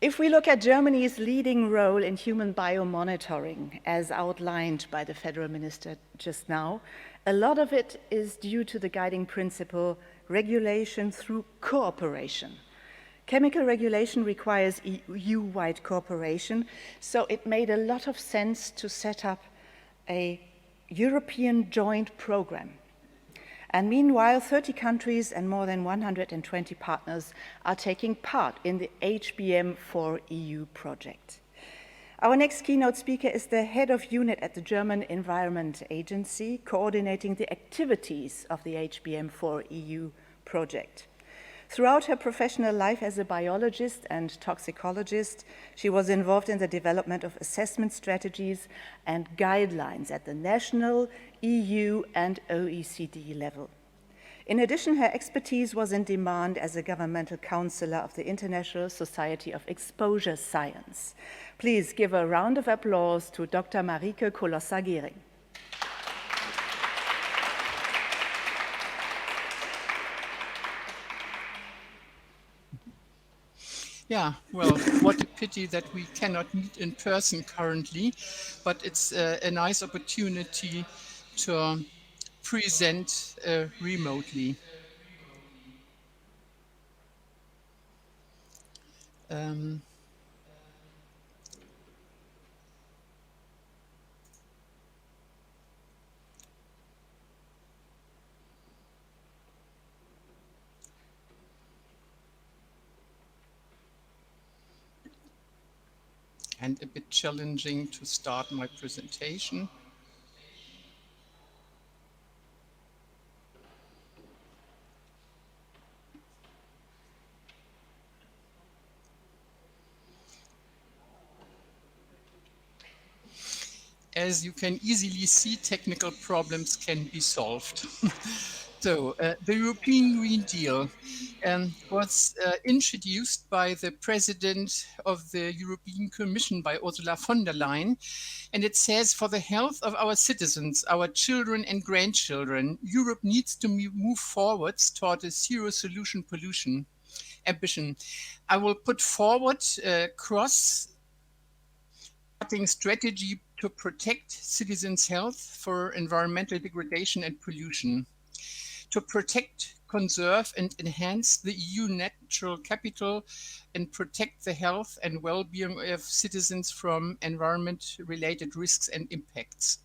If we look at Germany's leading role in human biomonitoring, as outlined by the Federal Minister just now, a lot of it is due to the guiding principle, regulation through cooperation. Chemical regulation requires EU-wide cooperation, so it made a lot of sense to set up a European joint program. And meanwhile, 30 countries and more than 120 partners are taking part in the HBM4EU project. Our next keynote speaker is the head of unit at the German Environment Agency, coordinating the activities of the HBM4EU project. Throughout her professional life as a biologist and toxicologist, she was involved in the development of assessment strategies and guidelines at the national, EU, and OECD level. In addition, her expertise was in demand as a governmental counselor of the International Society of Exposure Science. Please give a round of applause to Dr. Marike Kolossa-Gehring. Yeah, well, what a pity that we cannot meet in person currently, but it's a nice opportunity to present remotely. And a bit challenging to start my presentation. As you can easily see, technical problems can be solved. So, the European Green Deal was introduced by the President of the European Commission, by Ursula von der Leyen, and it says, for the health of our citizens, our children and grandchildren, Europe needs to move forwards toward a zero solution pollution ambition. I will put forward a cross-cutting strategy to protect citizens' health for environmental degradation and pollution, to protect, conserve, and enhance the EU natural capital, and protect the health and well-being of citizens from environment-related risks and impacts.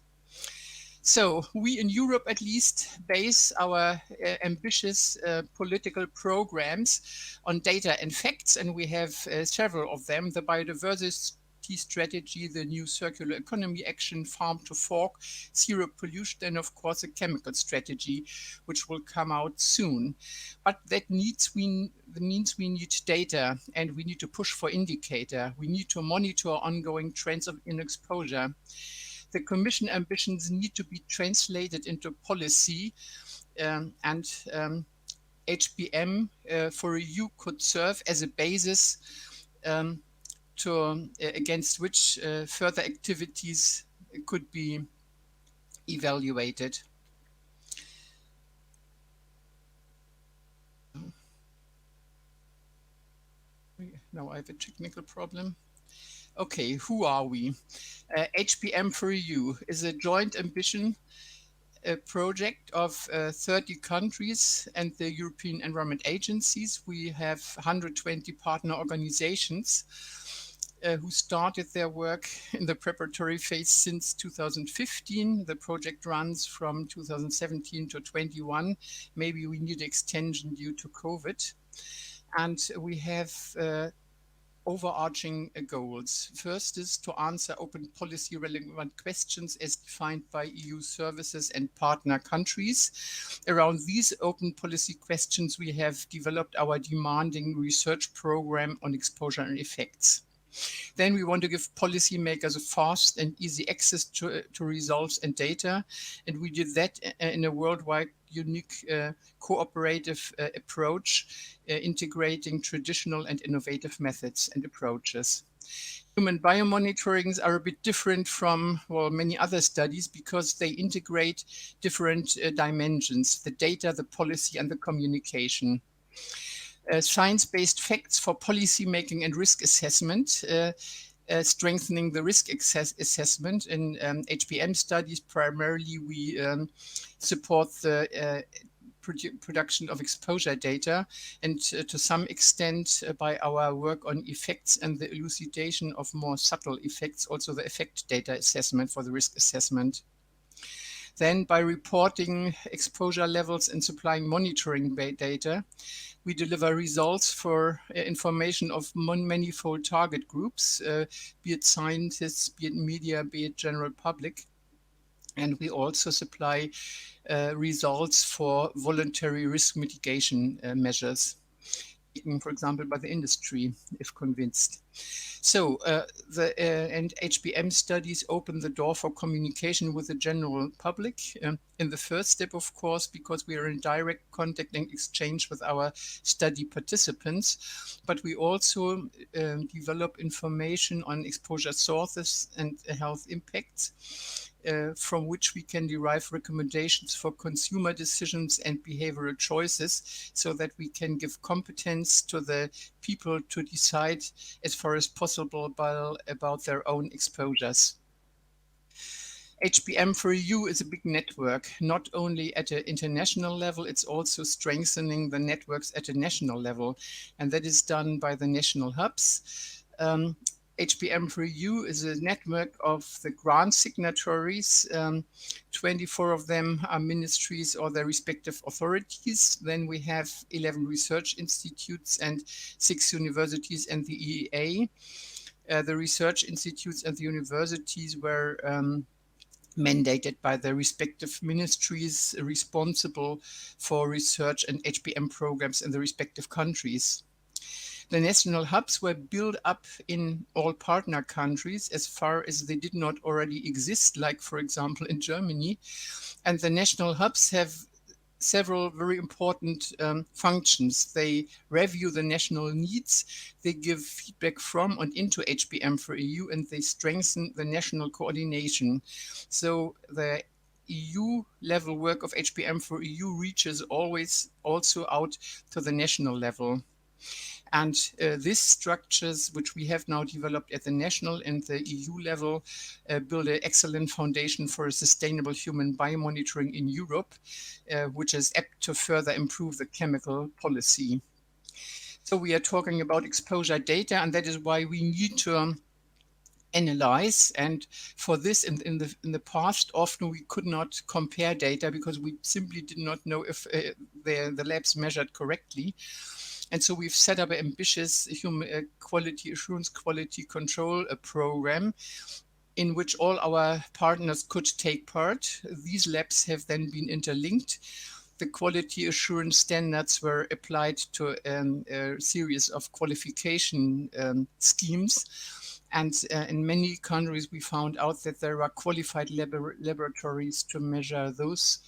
So we in Europe at least base our ambitious political programs on data and facts, and we have several of them: the biodiversity strategy, the new circular economy action, farm to fork, zero pollution, and of course a chemical strategy, which will come out soon. But that means we need data, and we need to push for indicator. We need to monitor ongoing trends in exposure. The Commission ambitions need to be translated into policy, and HBM4EU could serve as a basis against which further activities could be evaluated. Now I have a technical problem. Okay, who are we? HBM4EU is a joint ambition project of 30 countries and the European Environment Agencies. We have 120 partner organizations who started their work in the preparatory phase since 2015. The project runs from 2017 to 21. Maybe we need extension due to COVID. And we have overarching goals. First is to answer open policy relevant questions as defined by EU services and partner countries. Around these open policy questions, we have developed our demanding research program on exposure and effects. Then we want to give policymakers a fast and easy access to results and data. And we did that in a worldwide unique cooperative approach, integrating traditional and innovative methods and approaches. Human biomonitorings are a bit different from, well, many other studies because they integrate different dimensions: the data, the policy, and the communication. science-based facts for policy making and risk assessment, strengthening the risk assessment. In HBM studies, primarily we support the production of exposure data, and to some extent by our work on effects and the elucidation of more subtle effects, also the effect data assessment for the risk assessment. Then by reporting exposure levels and supplying monitoring data, we deliver results for information of manifold target groups, be it scientists, be it media, be it general public. And we also supply results for voluntary risk mitigation measures, for example, by the industry, if convinced. So and HBM studies open the door for communication with the general public in the first step, of course, because we are in direct contact and exchange with our study participants, but we also develop information on exposure sources and health impacts, from which we can derive recommendations for consumer decisions and behavioral choices, so that we can give competence to the people to decide as far as possible about their own exposures. HBM4EU is a big network, not only at an international level, it's also strengthening the networks at a national level, and that is done by the national hubs. HBM4EU is a network of the grant signatories. 24 of them are ministries or their respective authorities. Then we have 11 research institutes and 6 universities and the EEA. The research institutes and the universities were mandated by the respective ministries responsible for research and HBM programs in the respective countries. The national hubs were built up in all partner countries as far as they did not already exist, like, for example, in Germany. And the national hubs have several very important functions. They review the national needs, they give feedback from and into HBM4EU, and they strengthen the national coordination. So the EU level work of HBM4EU reaches always also out to the national level. And these structures, which we have now developed at the national and the EU level, build an excellent foundation for a sustainable human biomonitoring in Europe, which is apt to further improve the chemical policy. So we are talking about exposure data, and that is why we need to analyze. And for this, in the past, often we could not compare data because we simply did not know if the labs measured correctly. And so we've set up an ambitious human quality assurance, quality control program in which all our partners could take part. These labs have then been interlinked. The quality assurance standards were applied to a series of qualification schemes. And in many countries, we found out that there are qualified laboratories to measure those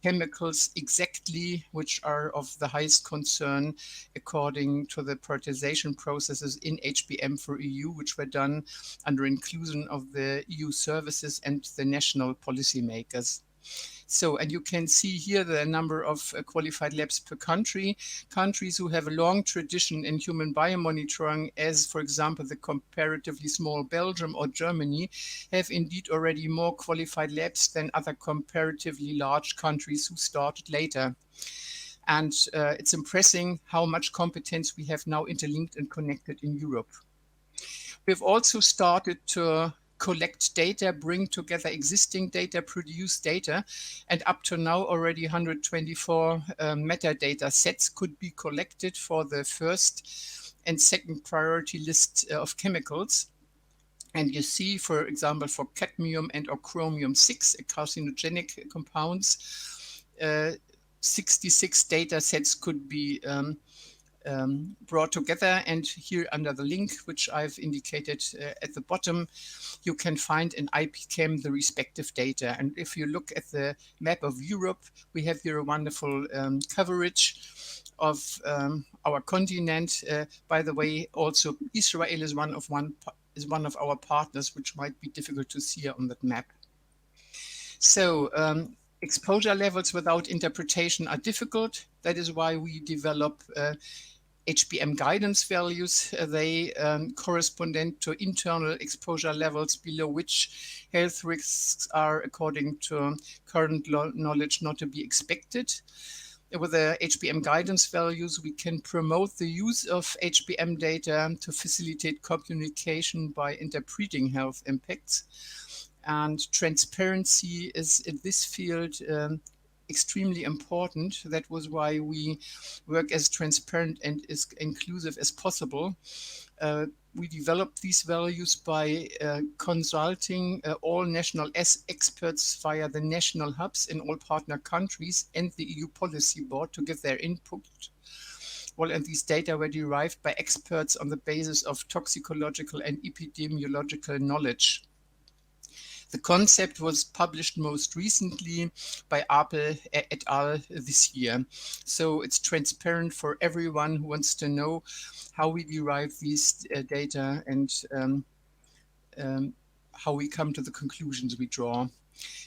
chemicals exactly, which are of the highest concern according to the prioritization processes in HBM4EU, which were done under inclusion of the EU services and the national policymakers. So, and you can see here the number of qualified labs per country. Countries who have a long tradition in human biomonitoring, as for example, the comparatively small Belgium or Germany, have indeed already more qualified labs than other comparatively large countries who started later. And it's impressive how much competence we have now interlinked and connected in Europe. We've also started to collect data, bring together existing data, produce data, and up to now already 124 metadata sets could be collected for the first and second priority list of chemicals. And you see, for example, for cadmium and or chromium-6, carcinogenic compounds, 66 data sets could be brought together. And here under the link, which I've indicated at the bottom, you can find in IPChem the respective data. And if you look at the map of Europe, we have here a wonderful coverage of our continent. By the way, also Israel is one of our partners, which might be difficult to see on that map. So exposure levels without interpretation are difficult. That is why we develop HBM guidance values, they correspond to internal exposure levels below which health risks are, according to current knowledge, not to be expected. With the HBM guidance values, we can promote the use of HBM data to facilitate communication by interpreting health impacts. And transparency is in this field extremely important. That was why we work as transparent and as inclusive as possible. We developed these values by consulting all national experts via the national hubs in all partner countries and the EU Policy Board to give their input. Well, and these data were derived by experts on the basis of toxicological and epidemiological knowledge. The concept was published most recently by Apel et al. This year. So it's transparent for everyone who wants to know how we derive these data and how we come to the conclusions we draw.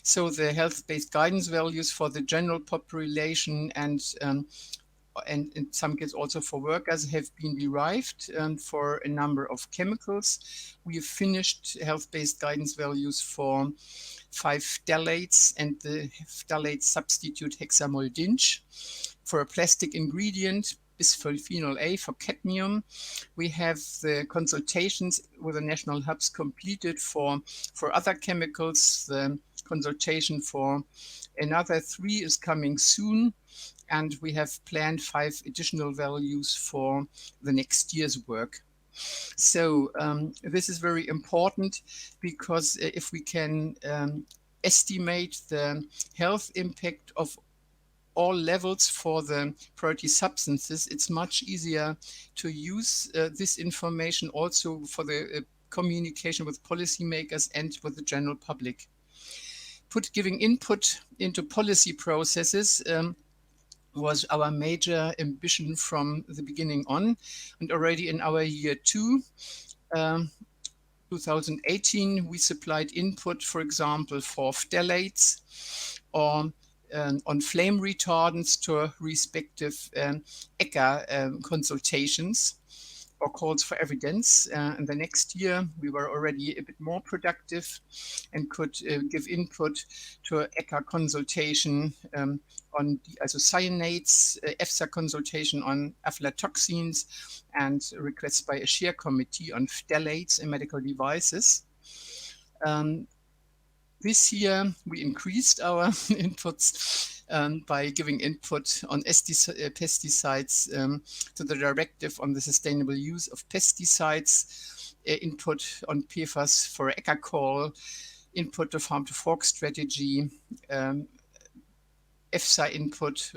So the health-based guidance values for the general population and in some cases also for workers have been derived for a number of chemicals. We have finished health-based guidance values for 5 phthalates and the phthalate substitute hexamoldinch. For a plastic ingredient, bisphenol A for cadmium, we have the consultations with the national hubs completed for other chemicals. The consultation for another 3 is coming soon. And we have planned 5 additional values for the next year's work. So this is very important because if we can estimate the health impact of all levels for the priority substances, it's much easier to use this information also for the communication with policymakers and with the general public. Giving input into policy processes was our major ambition from the beginning on. And already in our year 2, 2018, we supplied input, for example, for phthalates or on flame retardants to respective ECHA consultations or calls for evidence. And the next year, we were already a bit more productive and could give input to ECHA consultation on isocyanates, EFSA consultation on aflatoxins, and requests by a SHARE committee on phthalates in medical devices. This year, we increased our inputs by giving input on pesticides to the directive on the sustainable use of pesticides, input on PFAS for ECHA call, input to farm to fork strategy, EFSA input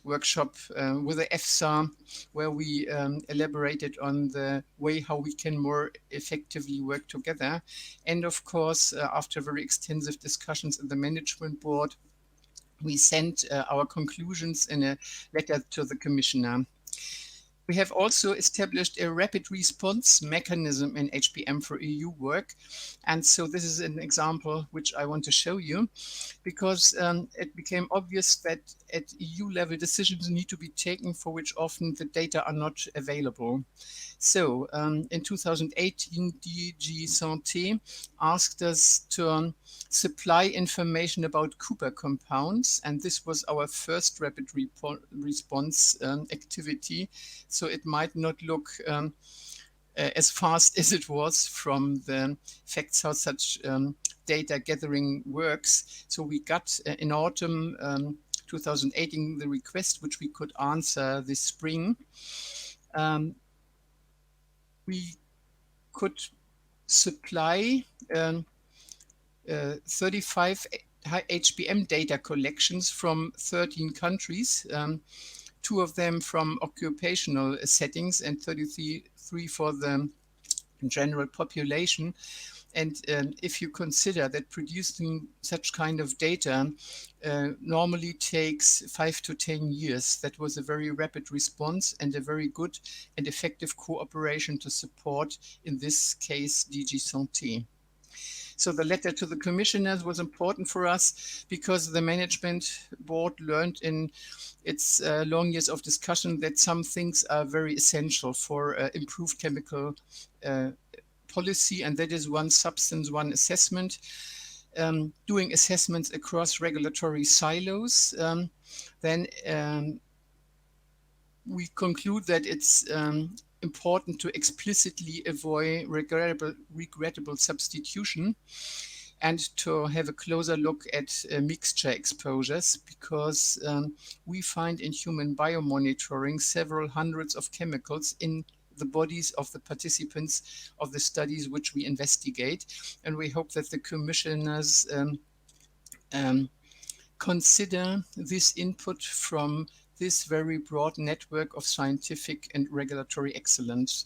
workshop with the EFSA, where we elaborated on the way how we can more effectively work together. And of course, after very extensive discussions in the management board, we sent our conclusions in a letter to the commissioner. We have also established a rapid response mechanism in HBM4EU work. And so this is an example which I want to show you, because it became obvious that at EU level decisions need to be taken for which often the data are not available. So in 2018, DG Santé asked us to supply information about Cooper compounds, and this was our first rapid response activity. So it might not look as fast as it was from the facts how such data gathering works. So we got in autumn 2018 the request, which we could answer this spring. We could supply 35 HBM data collections from 13 countries, 2 of them from occupational settings and 33 for the general population. And if you consider that producing such kind of data normally takes 5 to 10 years, that was a very rapid response and a very good and effective cooperation to support, in this case, DG Santé. So the letter to the commissioners was important for us because the management board learned in its long years of discussion that some things are very essential for improved chemical policy, and that is one substance, one assessment. Doing assessments across regulatory silos, then we conclude that it's important to explicitly avoid regrettable substitution and to have a closer look at mixture exposures, because we find in human biomonitoring several hundreds of chemicals in the bodies of the participants of the studies which we investigate. And we hope that the commissioners consider this input from this very broad network of scientific and regulatory excellence.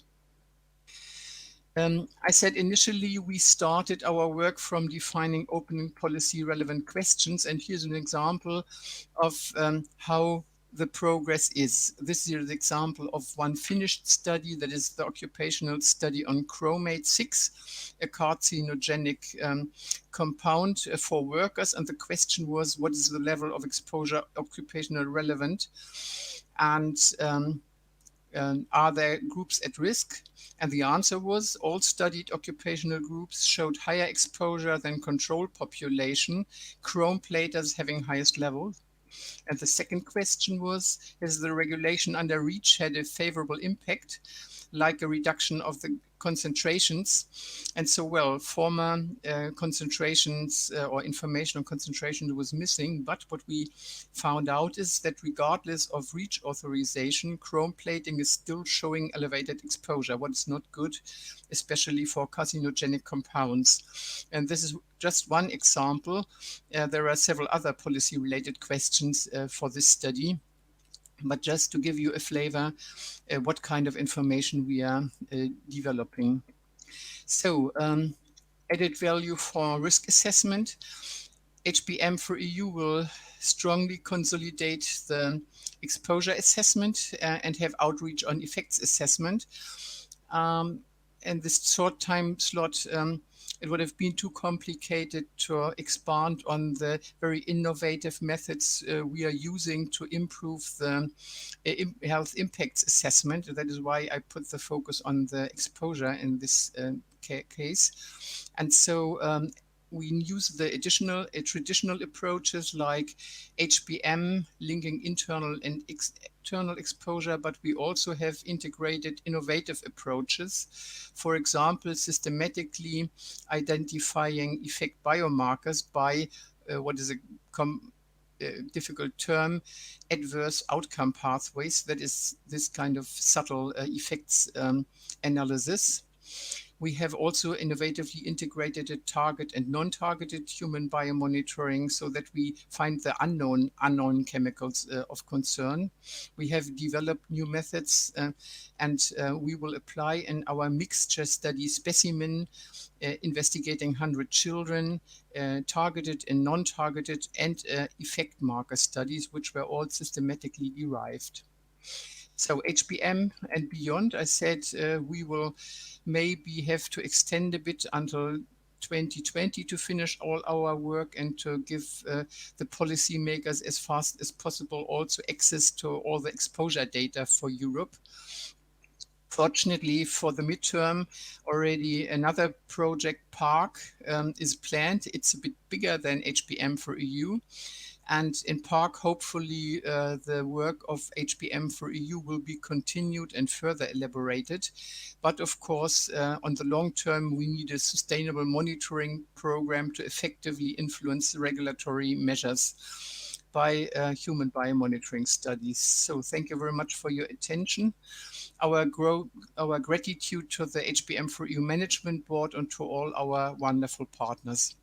I said initially we started our work from defining open policy relevant questions, and here's an example of how the progress is. This is the example of one finished study, that is the occupational study on chromate-6, a carcinogenic compound for workers. And the question was, what is the level of exposure occupational relevant? And are there groups at risk? And the answer was all studied occupational groups showed higher exposure than control population, chrome platers having highest level. And the second question was, has the regulation under REACH had a favorable impact, like a reduction of the concentrations? And so, well, former concentrations or information on concentration was missing, but what we found out is that regardless of REACH authorization, chrome plating is still showing elevated exposure, what is not good, especially for carcinogenic compounds. And this is just one example. There are several other policy-related questions for this study. But just to give you a flavor, what kind of information we are developing. So, added value for risk assessment. HBM4EU will strongly consolidate the exposure assessment and have outreach on effects assessment. And this short time slot, it would have been too complicated to expand on the very innovative methods we are using to improve the health impacts assessment. That is why I put the focus on the exposure in this case. And so we use the traditional approaches like HBM, linking internal and external exposure, but we also have integrated innovative approaches. For example, systematically identifying effect biomarkers by what is a difficult term, adverse outcome pathways. That is this kind of subtle effects analysis. We have also innovatively integrated a target and non-targeted human biomonitoring so that we find the unknown chemicals of concern. We have developed new methods and we will apply in our mixture study specimen investigating 100 children, targeted and non-targeted, and effect marker studies, which were all systematically derived. So HBM and beyond, I said we will maybe have to extend a bit until 2020 to finish all our work and to give the policymakers as fast as possible also access to all the exposure data for Europe. Fortunately, for the midterm, already another project, PARC, is planned. It's a bit bigger than HBM4EU. And in PARC, hopefully, the work of HBM4EU will be continued and further elaborated. But of course, on the long term, we need a sustainable monitoring program to effectively influence regulatory measures by human biomonitoring studies. So thank you very much for your attention. Our gratitude to the HBM4EU Management Board and to all our wonderful partners.